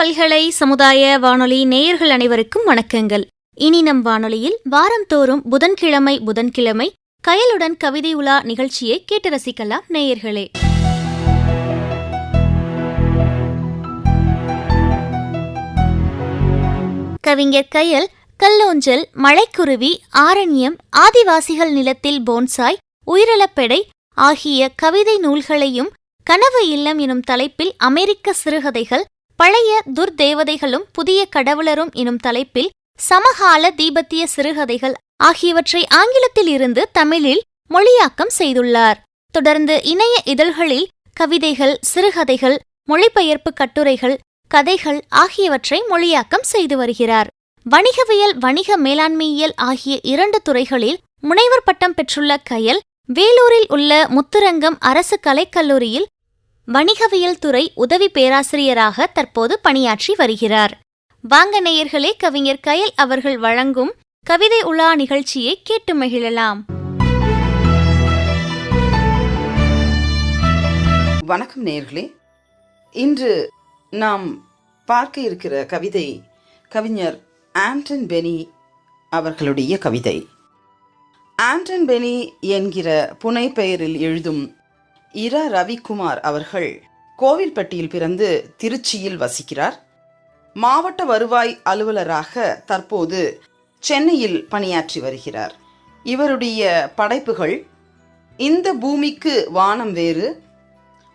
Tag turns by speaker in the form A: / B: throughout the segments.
A: பல்கலை சமுதாய வானொலி நேயர்கள் அனைவருக்கும் வணக்கங்கள். இனி நம் வானொலியில் வாரந்தோறும் புதன்கிழமை கயலுடன் கவிதை உலா நிகழ்ச்சியை கேட்டு ரசிக்கலாம் நேயர்களே. கவிஞர் கயல் கல்லோஞ்சல், மழைக்குருவி, ஆரண்யம், ஆதிவாசிகள் நிலத்தில் போன்சாய், உயிரிழப்பெடை ஆகிய கவிதை நூல்களையும், கனவு இல்லம் எனும் தலைப்பில் அமெரிக்க சிறுகதைகள், பழைய துர்தேவதைகளும் புதிய கடவுளரும் எனும் தலைப்பில் சமகால தீபத்திய சிறுகதைகள் ஆகியவற்றை ஆங்கிலத்தில் இருந்து தமிழில் மொழியாக்கம் செய்துள்ளார். தொடர்ந்து இணைய இதழ்களில் கவிதைகள், சிறுகதைகள், மொழிபெயர்ப்பு கட்டுரைகள், கதைகள் ஆகியவற்றை மொழியாக்கம் செய்து வருகிறார். வணிகவியல், வணிக மேலாண்மையியல் ஆகிய 2 துறைகளில் முனைவர் பட்டம் பெற்றுள்ள கயல் வேலூரில் உள்ள முத்துரங்கம் அரசு கலைக்கல்லூரியில் வணிகவியல் துறை உதவி பேராசிரியராக தற்போது பணியாற்றி வருகிறார். வாங்க நேயர்களே, கவிஞர் கயல் அவர்கள் வழங்கும் கவிதை உலா நிகழ்ச்சியை கேட்டு மகிழலாம்.
B: வணக்கம் நேயர்களே. இன்று நாம் பார்க்க இருக்கிற கவிதை கவிஞர் ஆண்டன் பெனி அவர்களுடைய கவிதை. ஆண்டன் பெனி என்கிற புனை பெயரில் எழுதும் இரா ரவிக்குமார் அவர்கள் கோவில்பட்டியில் பிறந்து திருச்சியில் வசிக்கிறார். மாவட்ட வருவாய் அலுவலராக தற்போது சென்னையில் பணியாற்றி வருகிறார். இவருடைய படைப்புகள் இந்த பூமிக்கு வானம் வேறு,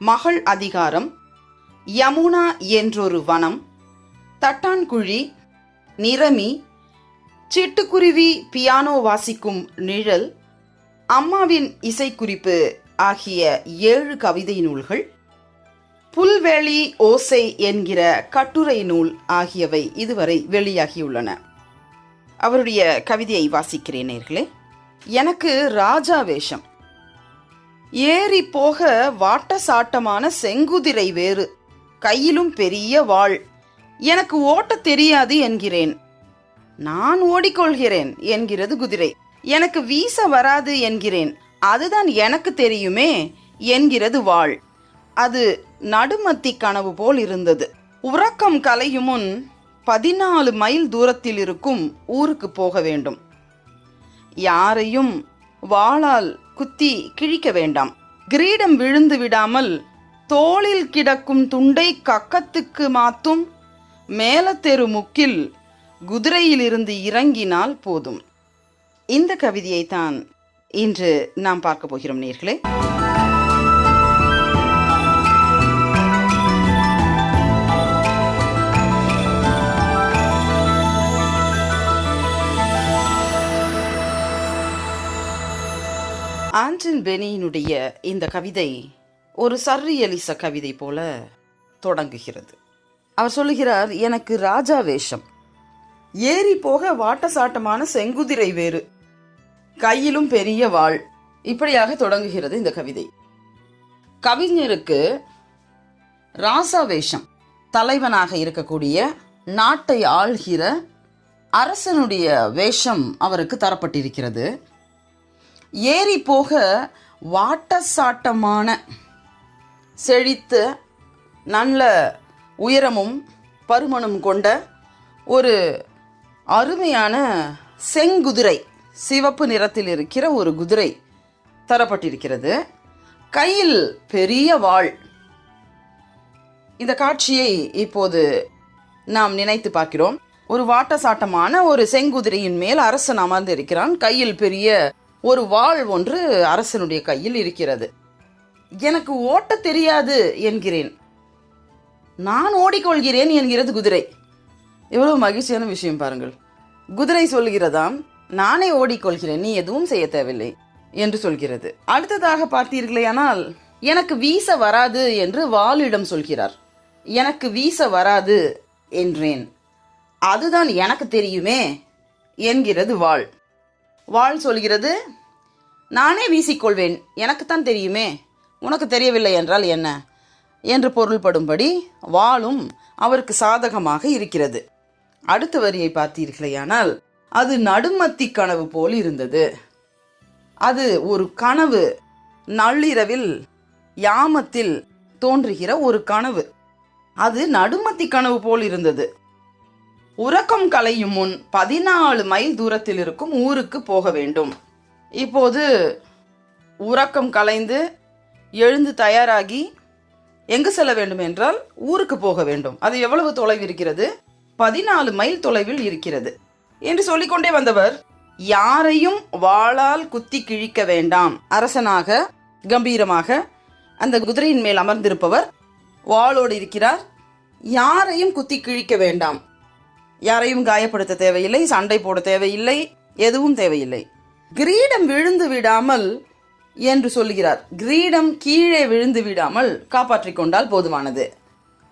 B: மகள் அதிகாரம், யமுனா என்றொரு வனம், தட்டான்குழி, நிரமி, சிட்டுக்குருவி பியானோ வாசிக்கும் நிழல், அம்மாவின் இசைக்குறிப்பு ஆகிய 7 கவிதை நூல்கள், புல்வெளி ஓசை என்கிற கட்டுரை நூல் ஆகியவை இதுவரை வெளியாகியுள்ளன. அவருடைய கவிதையை வாசிக்கிறேன் நேர்களே. எனக்கு ராஜா வேஷம். ஏறி போக வாட்ட சாட்டமான செங்குதிரை வேறு, கையிலும் பெரிய வாள். எனக்கு ஓட்ட தெரியாது என்கிறேன். நான் ஓடிக்கொள்கிறேன் என்கிறது குதிரை. எனக்கு வீச வராது என்கிறேன். அதுதான் எனக்கு தெரியுமே என்கிறது வாள். அது நடுமத்தி கனவு போல் இருந்தது. உறக்கம் கலையும் முன் 14 மைல் தூரத்தில் இருக்கும் ஊருக்கு போக வேண்டும். யாரையும் வாளால் குத்தி கிழிக்க வேண்டாம். கிரீடம் விழுந்து விடாமல் தோளில் கிடக்கும் துண்டை கக்கத்துக்கு மாத்தும் மேலத்தெரு முக்கில் குதிரையிலிருந்து இறங்கினால் போதும். இந்த கவிதையை தான் இன்று நாம் பார்க்க போகிறோம் நேர்களே. ஆண்டன் பெனியினுடைய இந்த கவிதை ஒரு சர்ரியலிச கவிதை போல தொடங்குகிறது. அவர் சொல்லுகிறார், எனக்கு ராஜா வேஷம். ஏறி போக வாட்டசாட்டமான செங்குதிரை வேறு, கையிலும் பெரிய வாள். இப்படியாக தொடங்குகிறது இந்த கவிதை. கவிஞருக்கு ராசா வேஷம், தலைவனாக இருக்கக்கூடிய நாட்டை ஆள்கிற அரசனுடைய வேஷம் அவருக்கு தரப்பட்டிருக்கிறது. ஏறி போக வாட்டசாட்டமான, செழித்த, நல்ல உயரமும் பருமனும் கொண்ட ஒரு அருமையான செங்குதிரை, சிவப்பு நிறத்தில் இருக்கிற ஒரு குதிரை தரப்பட்டிருக்கிறது. கையில் பெரிய வாள். இந்த காட்சியை இப்போது நாம் நினைத்து பார்க்கிறோம். ஒரு வாட்டசாட்டமான ஒரு செங்குதிரையின் மேல் அரசன் அமர்ந்து இருக்கிறான். கையில் பெரிய ஒரு வாள் ஒன்று அரசனுடைய கையில் இருக்கிறது. எனக்கு ஓட்ட தெரியாது என்கிறேன். நான் ஓடிக்கொள்கிறேன் என்கிறது குதிரை. எவ்வளவு மகிழ்ச்சியான விஷயம் பாருங்கள். குதிரை சொல்கிறதாம், நானே ஓடிக்கொள்கிறேன், நீ எதுவும் செய்ய தேவையில்லை என்று சொல்கிறது. அடுத்ததாக பார்த்தீர்களேயானால், எனக்கு வீச வராது என்று வாளிடம் சொல்கிறார். எனக்கு வீச வராது என்றேன், அதுதான் எனக்கு தெரியுமே என்கிறது வாள். வாள் சொல்கிறது, நானே வீசிக்கொள்வேன், எனக்குத்தான் தெரியுமே, உனக்கு தெரியவில்லை என்றால் என்ன என்று பொருள்படும்படி வாளும் அவருக்கு சாதகமாக இருக்கிறது. அடுத்த வரியை பார்த்தீர்களேயானால், அது நடுமத்தி கனவு போல் இருந்தது. அது ஒரு கனவு, நள்ளிரவில் யாமத்தில் தோன்றுகிற ஒரு கனவு. அது நடுமத்தி கனவு போல் இருந்தது. உறக்கம் கலையும் முன் 14 மைல் தூரத்தில் இருக்கும் ஊருக்கு போக வேண்டும். இப்போது உறக்கம் கலைந்து எழுந்து தயாராகி எங்கு செல்ல வேண்டும் என்றால் ஊருக்கு போக வேண்டும். அது எவ்வளவு தொலைவு இருக்கிறது? 14 மைல் தொலைவில் இருக்கிறது என்று சொல்லிக்கொண்டே வந்தவர், யாரையும் வாளால் குத்தி கிழிக்க வேண்டாம். அரசனாக கம்பீரமாக அந்த குதிரையின் மேல் அமர்ந்திருப்பவர் வாளோடு இருக்கிறார். யாரையும் குத்தி கிழிக்க வேண்டாம், யாரையும் காயப்படுத்த தேவையில்லை, சண்டை போட தேவையில்லை, எதுவும் தேவையில்லை. கிரீடம் விழுந்து விடாமல் என்று சொல்லுகிறார். கிரீடம் கீழே விழுந்து விடாமல் காப்பாற்றிக் கொண்டால் போதுமானது.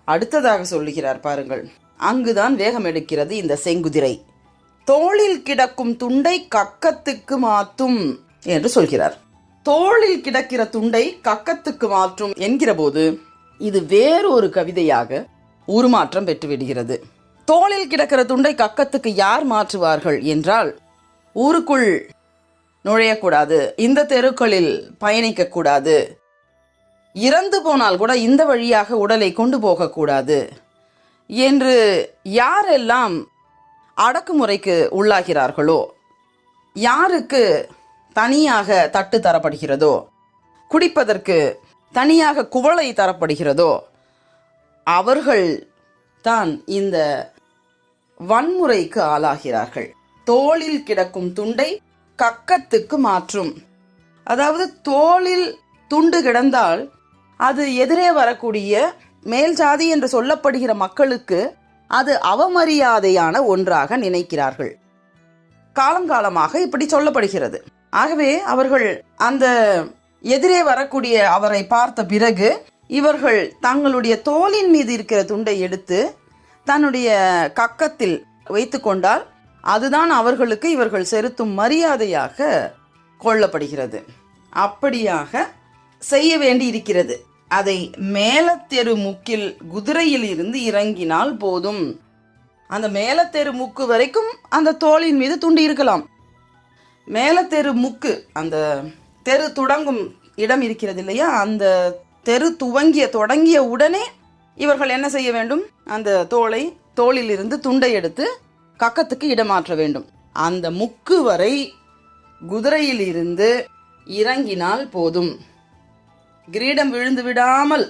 B: அடுத்ததாக சொல்லுகிறார் பாருங்கள், அங்குதான் வேகம் எடுக்கிறது இந்த செங்குதிரை. தோளில் கிடக்கும் துண்டை கக்கத்துக்கு மாற்றும் என்று சொல்கிறார். தோளில் கிடக்கிற துண்டை கக்கத்துக்கு மாற்றும் என்கிற போது இது வேறொரு கவிதையாக உருமாற்றம் பெற்றுவிடுகிறது. தோளில் கிடக்கிற துண்டை கக்கத்துக்கு யார் மாற்றுவார்கள் என்றால், ஊருக்குள் நுழையக்கூடாது, இந்த தெருக்களில் பயணிக்கக்கூடாது, இறந்து போனால் கூட இந்த வழியாக உடலை கொண்டு போகக்கூடாது என்று யாரெல்லாம் அடக்குமுறைக்கு உள்ளாகிறார்களோ, யாருக்கு தனியாக தட்டு தரப்படுகிறதோ, குடிப்பதற்கு தனியாக குவளை தரப்படுகிறதோ, அவர்கள் தான் இந்த வன்முறைக்கு ஆளாகிறார்கள். தோளில் கிடக்கும் துண்டை கக்கத்துக்கு மாற்றும். அதாவது தோளில் துண்டு கிடந்தால் அது எதிரே வரக்கூடிய மேல் ஜாதி என்று சொல்லப்படுகிற மக்களுக்கு அது அவமரியாதையான ஒன்றாக நினைக்கிறார்கள். காலங்காலமாக இப்படி சொல்லப்படுகிறது. ஆகவே அவர்கள் அந்த எதிரே வரக்கூடிய அவரை பார்த்த பிறகு இவர்கள் தங்களுடைய தோளின் மீது இருக்கிற துண்டை எடுத்து தன்னுடைய கக்கத்தில் வைத்து கொண்டால் அதுதான் அவர்களுக்கு இவர்கள் செலுத்தும் மரியாதையாக கொள்ளப்படுகிறது. அப்படியாக செய்ய வேண்டி இருக்கிறது. அதை மேலத்தெரு முக்கில் குதிரையில் இருந்து இறங்கினால் போதும். அந்த மேலத்தெரு முக்கு வரைக்கும் அந்த தோளின் மீது துண்டு இருக்கலாம். மேலத்தெரு முக்கு, அந்த தெரு தொடங்கும் இடம் இருக்கிறது இல்லையா, அந்த தெரு தொடங்கிய உடனே இவர்கள் என்ன செய்ய வேண்டும்? அந்த தோளில் இருந்து துண்டை எடுத்து கக்கத்துக்கு இடமாற்ற வேண்டும். அந்த முக்கு வரை குதிரையில் இருந்து இறங்கினால் போதும். கிரீடம் விழுந்து விடாமல்,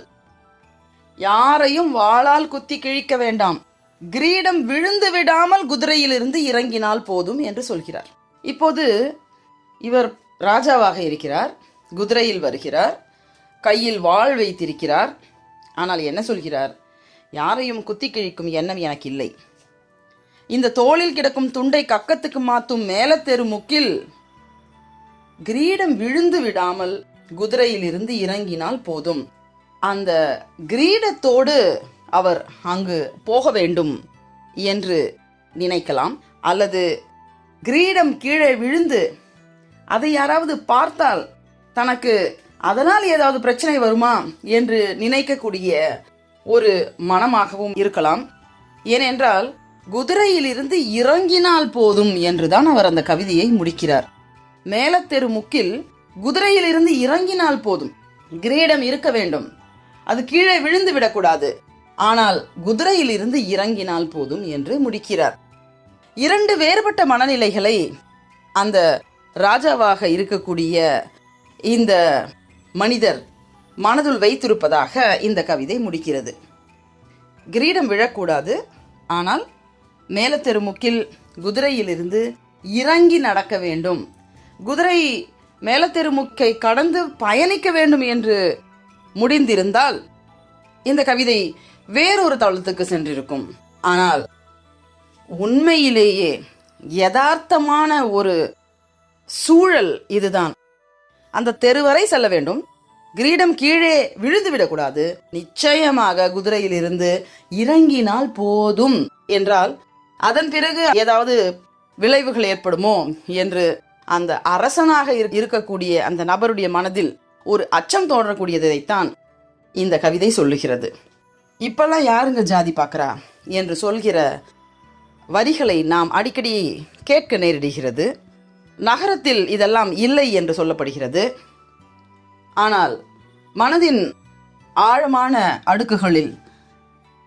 B: யாரையும் வாளால் குத்தி கிழிக்க வேண்டாம், கிரீடம் விழுந்து விடாமல் குதிரையிலிருந்து இறங்கினால் போதும் என்று சொல்கிறார். இப்போது இவர் ராஜாவாக இருக்கிறார், குதிரையில் வருகிறார், கையில் வாள் வைத்திருக்கிறார். ஆனால் என்ன சொல்கிறார்? யாரையும் குத்தி கிழிக்கும் எண்ணம் எனக்கு இல்லை. இந்த தோளில் கிடக்கும் துண்டை கக்கத்துக்கு மாற்றும் மேலத்தெரு முக்கில் கிரீடம் விழுந்து விடாமல் குதிரையில் இருந்து இறங்கினால் போதும். அந்த கிரீடத்தோடு அவர் அங்கு போக வேண்டும் என்று நினைக்கலாம். அல்லது கிரீடம் கீழே விழுந்து அதை யாராவது பார்த்தால் தனக்கு அதனால் ஏதாவது பிரச்சனை வருமா என்று நினைக்கக்கூடிய ஒரு மனமாகவும் இருக்கலாம். ஏனென்றால் குதிரையில் இருந்து இறங்கினால் போதும் என்றுதான் அவர் அந்த கவிதையை முடிக்கிறார். மேலத்தெரு முக்கில் குதிரையில் இருந்து இறங்கினால் போதும், கிரீடம் இருக்க வேண்டும், அது கீழே விழுந்து விடக்கூடாது, ஆனால் குதிரையில் இருந்து இறங்கினால் போதும் என்று முடிக்கிறார். 2 வேறுபட்ட மனநிலைகளை அந்த ராஜாவாக இருக்கக்கூடிய இந்த மனிதர் மனதுள் வைத்திருப்பதாக இந்த கவிதை முடிக்கிறது. கிரீடம் விழக்கூடாது, ஆனால் மேலத்தெரு முக்கில் குதிரையிலிருந்து இறங்கி நடக்க வேண்டும், குதிரை மேலத்தெரு முக்கை கடந்து பயணிக்க வேண்டும் என்று முடிந்திருந்தால் இந்த கவிதை வேறொரு தளத்துக்கு சென்றிருக்கும். ஆனால் உண்மையிலேயே யதார்த்தமான ஒரு சூழல் இதுதான். அந்த தெரு வரை செல்ல வேண்டும், கிரீடம் கீழே விழுந்து விடக்கூடாது, நிச்சயமாக குதிரையில் இருந்து இறங்கினால் போதும் என்றால் அதன் பிறகு ஏதாவது விளைவுகள் ஏற்படுமோ என்று அந்த அரசனாக இருக்கக்கூடிய அந்த நபருடைய மனதில் ஒரு அச்சம் தோன்றக்கூடியதைத்தான் இந்த கவிதை சொல்லுகிறது. இப்பெல்லாம் யாருங்க ஜாதி பார்க்கறா என்று சொல்கிற வரிகளை நாம் அடிக்கடி கேட்க நேரிடுகிறது. நகரத்தில் இதெல்லாம் இல்லை என்று சொல்லப்படுகிறது. ஆனால் மனதின் ஆழமான அடுக்குகளில்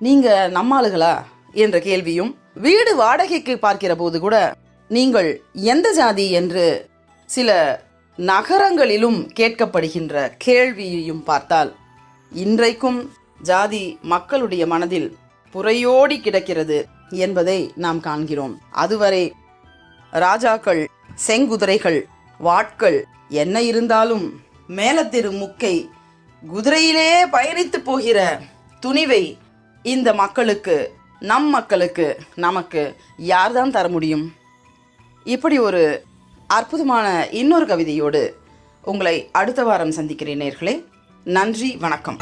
B: நீங்க நம்மாளுகளா என்ற கேள்வியும், வீடு வாடகைக்கு பார்க்கிற போது கூட நீங்கள் எந்த ஜாதி என்று சில நகரங்களிலும் கேட்கப்படுகின்ற கேள்வியையும் பார்த்தால் இன்றைக்கும் ஜாதி மக்களுடைய மனதில் புரையோடி கிடக்கிறது என்பதை நாம் காண்கிறோம். அதுவரை ராஜாக்கள், செங்குதிரைகள், வாட்கள் என்ன இருந்தாலும் மேலத்தெரு முக்கை குதிரையிலே பயணித்து போகிற துணிவை இந்த மக்களுக்கு, நம் மக்களுக்கு, நமக்கு யார்தான் தர முடியும்? இப்படி ஒரு அற்புதமான இன்னொரு கவிதையோடு உங்களை அடுத்த வாரம் சந்திக்கிறேன் நேயர்களே. நன்றி, வணக்கம்.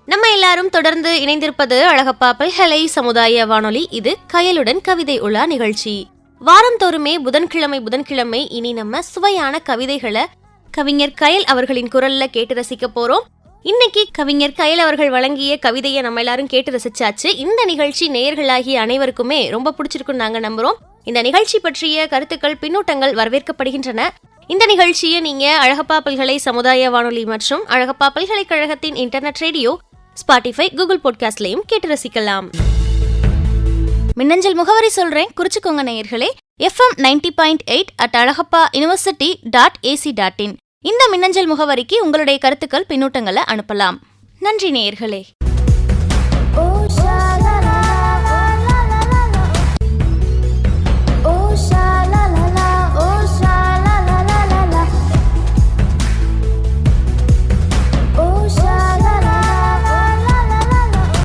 C: நம்ம எல்லாரும் தொடர்ந்து இணைந்திருப்பது அழகப்பா பல்கலை சமுதாய வானொலி. இது கயலுடன் கவிதை உலா நிகழ்ச்சி. வாரந்தோறுமே புதன்கிழமை இனி நம்ம சுவையான கவிதைகளை கவிஞர் கயல் அவர்களின் குரல்ல கேட்டு ரசிக்க போறோம். இன்னைக்கு கவிஞர் கயல் அவர்கள் வழங்கிய கவிதையை நம்ம எல்லாரும் கேட்டு ரசிச்சாச்சு. இந்த நிகழ்ச்சி நேயர்களாகிய அனைவருக்குமே ரொம்ப பிடிச்சிருக்குன்னு நாங்க நம்புறோம். இந்த நிகழ்ச்சி பற்றிய கருத்துக்கள், பின்னூட்டங்கள் வரவேற்கப்படுகின்றன. இந்த நிகழ்ச்சியை நீங்க அழகப்பா பல்கலை சமுதாய வானொலி மற்றும் அழகப்பா பல்கலைக்கழகத்தின் இன்டர்நெட் ரேடியோ, ஸ்பாட்டிஃபை, கூகுள் பாட்காஸ்ட்லையும் கேட்டு ரசிக்கலாம்.
A: மின்னஞ்சல் முகவரி சொல்றேன், குறிச்சுக்கோங்க நேயர்களே. FM 90.8@alagappauniversity.ac.in இந்த மின்னஞ்சல் முகவரிக்கு உங்களுடைய கருத்துக்கள், பின்னூட்டங்களை அனுப்பலாம். நன்றி நேயர்களே.